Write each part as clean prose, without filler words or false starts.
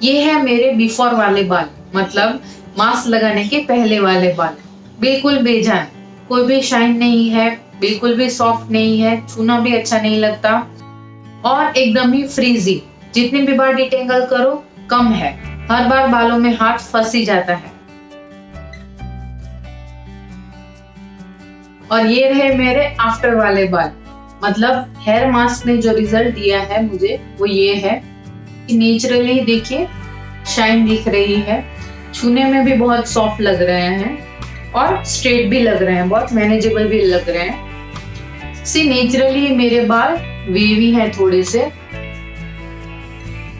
ये है मेरे बिफोर वाले बाल, मतलब मास्क लगाने के पहले वाले बाल। बिल्कुल बेजान, कोई भी शाइन नहीं है, बिल्कुल भी सॉफ्ट नहीं है, छूना भी अच्छा नहीं लगता और एकदम ही फ्रीजी। जितनी भी बार डिटेंगल करो कम है, हर बार बालों में हाथ फंस ही जाता है। और ये रहे मेरे आफ्टर वाले बाल, मतलब हेयर मास्क ने जो रिजल्ट दिया है मुझे वो ये है कि नेचुरली देखिए शाइन दिख रही है, छूने में भी बहुत सॉफ्ट लग रहे हैं और स्ट्रेट भी लग रहे हैं, बहुत मैनेजेबल भी लग रहे हैं। सी नेचुरली मेरे बाल वेवी हैं थोड़े से।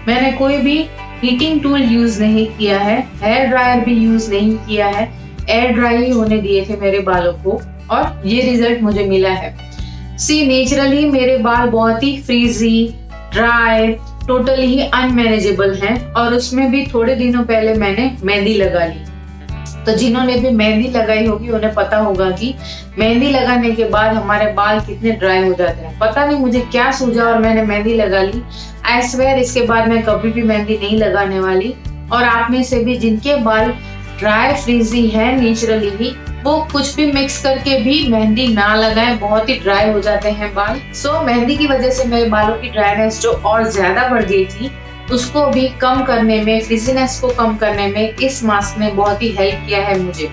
मैंने कोई भी हीटिंग टूल यूज नहीं किया है, हेयर ड्रायर भी यूज नहीं किया है, एयर ड्राई होने दिए थे मेरे बालों को और ये रिजल्ट मुझे मिला है। सी नेचुरली मेरे बाल बहुत ही फ्रीजी, ड्राई, टोटली ही अनमैनेजेबल हैं और उसमें भी थोड़े दिनों पहले मैंने मेहंदी लगा ली। तो जिन्होंने भी मेहंदी लगाई होगी उन्हें पता होगा कि मेहंदी लगाने के बाद हमारे बाल कितने ड्राई हो जाते हैं। पता नहीं मुझे क्या सूझा और मैंने मेहंदी लगा ली। आई स्वेयर इसके बाद मैं कभी भी मेहंदी नहीं लगाने वाली। और आप में से भी जिनके बाल ड्राई फ्रीजी है नेचुरली ही, वो कुछ भी मिक्स करके भी मेहंदी ना लगाएं, बहुत ही ड्राई हो जाते हैं बाल। सो मेहंदी की वजह से मेरे बालों की ड्राईनेस जो और ज्यादा बढ़ गई थी उसको भी कम करने में, फ्रीजीनेस को कम करने में इस मास्क ने बहुत ही हेल्प किया है मुझे।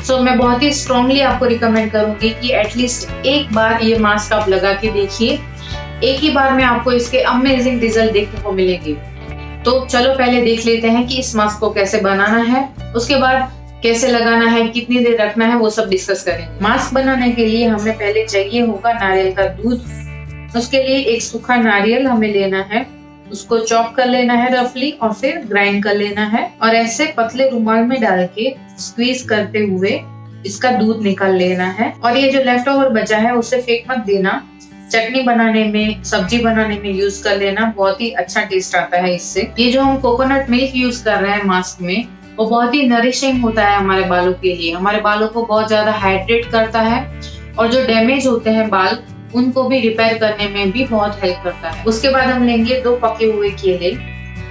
सो मैं बहुत ही स्ट्रांगली आपको रिकमेंड करूंगी कि एटलीस्ट एक बार ये मास्क आप लगा के देखिए। एक ही बार में आपको इसके अमेजिंग रिजल्ट देखने को मिलेंगे। तो चलो पहले देख लेते हैं कि इस मास्क को कैसे बनाना है, उसके बाद कैसे लगाना है, कितनी देर रखना है, वो सब डिस्कस करेंगे। मास्क बनाने के लिए हमें पहले चाहिए होगा नारियल का दूध। उसके लिए एक सूखा नारियल हमें लेना है, उसको चॉप कर लेना है रफली और फिर ग्राइंड कर लेना है और ऐसे पतले रुमाल में डाल के स्क्वीज करते हुए इसका दूध निकाल लेना है। और ये जो लेफ्ट ओवर बचा है उसे फेंक मत देना, चटनी बनाने में, सब्जी बनाने में यूज कर लेना, बहुत ही अच्छा टेस्ट आता है इससे। ये जो हम कोकोनट मिल्क यूज कर रहे हैं मास्क में, वो बहुत ही नरिशिंग होता है हमारे बालों के लिए, हमारे बालों को बहुत ज्यादा हाइड्रेट करता है और जो डैमेज होते हैं बाल उनको भी रिपेयर करने में भी बहुत हेल्प करता है। उसके बाद हम लेंगे 2 पके हुए केले।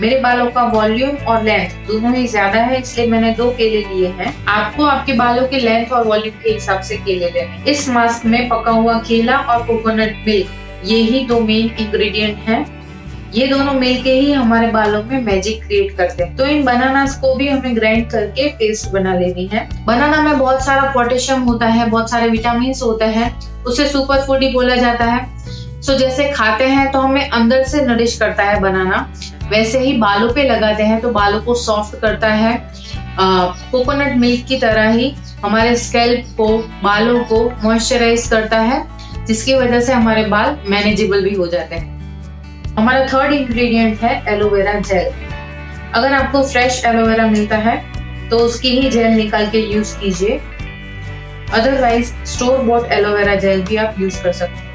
मेरे बालों का वॉल्यूम और लेंथ दोनों ही ज्यादा है इसलिए मैंने 2 केले लिए हैं। आपको आपके बालों के लेंथ और वॉल्यूम के हिसाब से केले लेने। इस मास्क में पका हुआ केला और कोकोनट मिल्क ये ही 2 मेन इंग्रेडिएंट हैं। ये दोनों मिलके ही हमारे बालों में मैजिक क्रिएट करते हैं। तो इन बनानास को भी हमें ग्राइंड करके पेस्ट बना लेनी है। बनाना में बहुत सारा पोटेशियम होता है, बहुत सारे विटामिन होते हैं, उसे सुपर फूड ही बोला जाता है। सो जैसे खाते हैं तो हमें अंदर से नरिश करता है बनाना, वैसे ही बालों पे लगाते हैं तो बालों को सॉफ्ट करता है। कोकोनट मिल्क की तरह ही हमारे स्कैल्प को, बालों को मॉइस्चराइज करता है, जिसकी वजह से हमारे बाल मैनेजेबल भी हो जाते हैं। हमारा थर्ड इंग्रेडिएंट है एलोवेरा जेल। अगर आपको फ्रेश एलोवेरा मिलता है तो उसकी ही जेल निकाल के यूज कीजिए, otherwise store bot aloe vera gel भी आप यूज कर सकते हैं।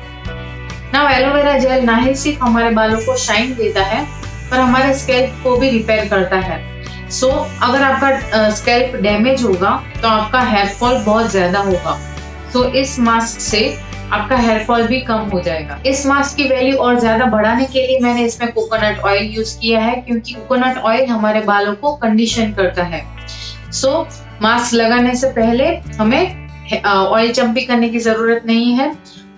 नाउ एलोवेरा जेल ना ही सिर्फ हमारे बालों को शाइन देता है पर हमारे स्कैल्प को भी रिपेयर करता है। सो अगर आपका स्कैल्प डैमेज होगा तो आपका हेयर फॉल बहुत ज्यादा होगा। सो इस मास्क से आपका हेयर फॉल भी कम हो जाएगा। इस मास्क की वैल्यू और ज्यादा बढ़ाने के लिए मैंने इसमें कोकोनट ऑयल यूज किया है, क्योंकि कोकोनट ऑयल हमारे बालों को कंडीशन करता है। सो मास्क लगाने से पहले हमें ऑयल चंपी करने की जरूरत नहीं है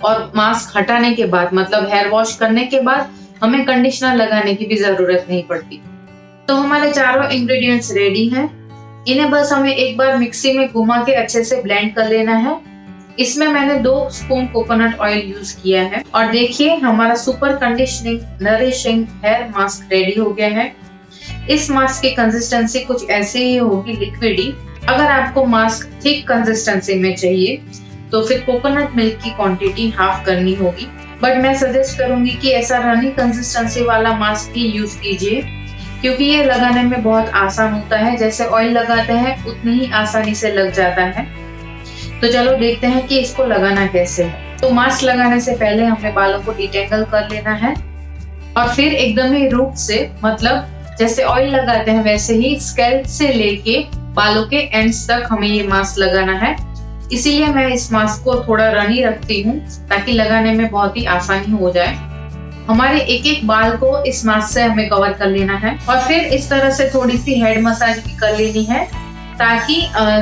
और मास्क हटाने के बाद, मतलब हेयर वॉश करने के बाद, हमें कंडीशनर लगाने की भी जरूरत नहीं पड़ती। तो हमारे चारों इंग्रेडिएंट्स रेडी हैं। इन्हें बस हमें एक बार मिक्सी में घुमा के अच्छे से ब्लेंड कर लेना है। इसमें मैंने 2 स्पून कोकोनट ऑयल यूज किया है और देखिए हमारा super conditioning nourishing hair mask ready हो गया है। इस मास्क की कंसिस्टेंसी कुछ ऐसे ही होगी, लिक्विड ही। अगर आपको मास्क थिक कंसिस्टेंसी में चाहिए तो फिर कोकोनट मिल्क की क्वांटिटी हाफ करनी होगी, बट मैं सजेस्ट करूंगी कि ऐसा रनी कंसिस्टेंसी वाला मास्क ही यूज कीजिए, क्योंकि ये लगाने में बहुत आसान होता है। जैसे ऑयल लगाते हैं उतनी ही आसानी से लग जाता है। तो चलो देखते हैं कि इसको लगाना कैसे है। तो मास्क लगाने से पहले हमें बालों को डिटेंगल कर लेना है और फिर एकदम ही रूट से, मतलब जैसे ऑयल लगाते हैं वैसे ही स्कैल्प से लेके बालों के एंड्स तक हमें ये मास्क लगाना है। इसीलिए मैं इस मास्क को थोड़ा रनी रखती हूँ ताकि लगाने में बहुत ही आसानी हो जाए। हमारे एक एक बाल को इस मास्क से हमें कवर कर लेना है और फिर इस तरह से थोड़ी सी हेड मसाज भी कर लेनी है ताकि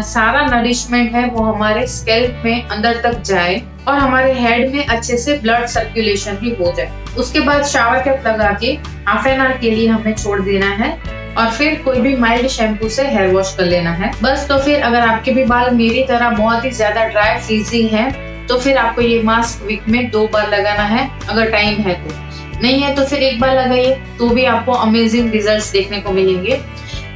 सारा नरिशमेंट है वो हमारे स्कैल्प में अंदर तक जाए और हमारे हेड में अच्छे से ब्लड सर्कुलेशन भी हो जाए। उसके बाद शावर कैप लगा के हाफ एन आवर के लिए हमें छोड़ देना है और फिर कोई भी माइल्ड शैम्पू से हेयर वॉश कर लेना है बस। तो फिर अगर आपके भी बाल मेरी तरह बहुत ही ज्यादा ड्राई फ्रीजी है तो फिर आपको ये मास्क वीक में 2 बार लगाना है, अगर टाइम है तो। नहीं है तो फिर 1 बार लगाइए तो भी आपको अमेजिंग रिजल्ट्स देखने को मिलेंगे।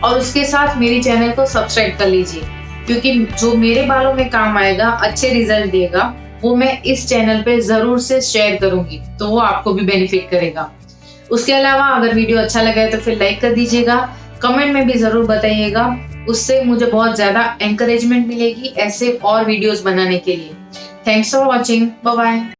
और उसके साथ मेरी चैनल को सब्सक्राइब कर लीजिए क्योंकि जो मेरे बालों में काम आएगा, अच्छे रिजल्ट देगा, वो मैं इस चैनल पे जरूर से शेयर करूंगी तो वो आपको भी बेनिफिट करेगा। उसके अलावा अगर वीडियो अच्छा लगा है तो फिर लाइक कर दीजिएगा, कमेंट में भी जरूर बताइएगा, उससे मुझे बहुत ज्यादा एंकरेजमेंट मिलेगी ऐसे और वीडियोस बनाने के लिए। Thanks for watching, bye bye.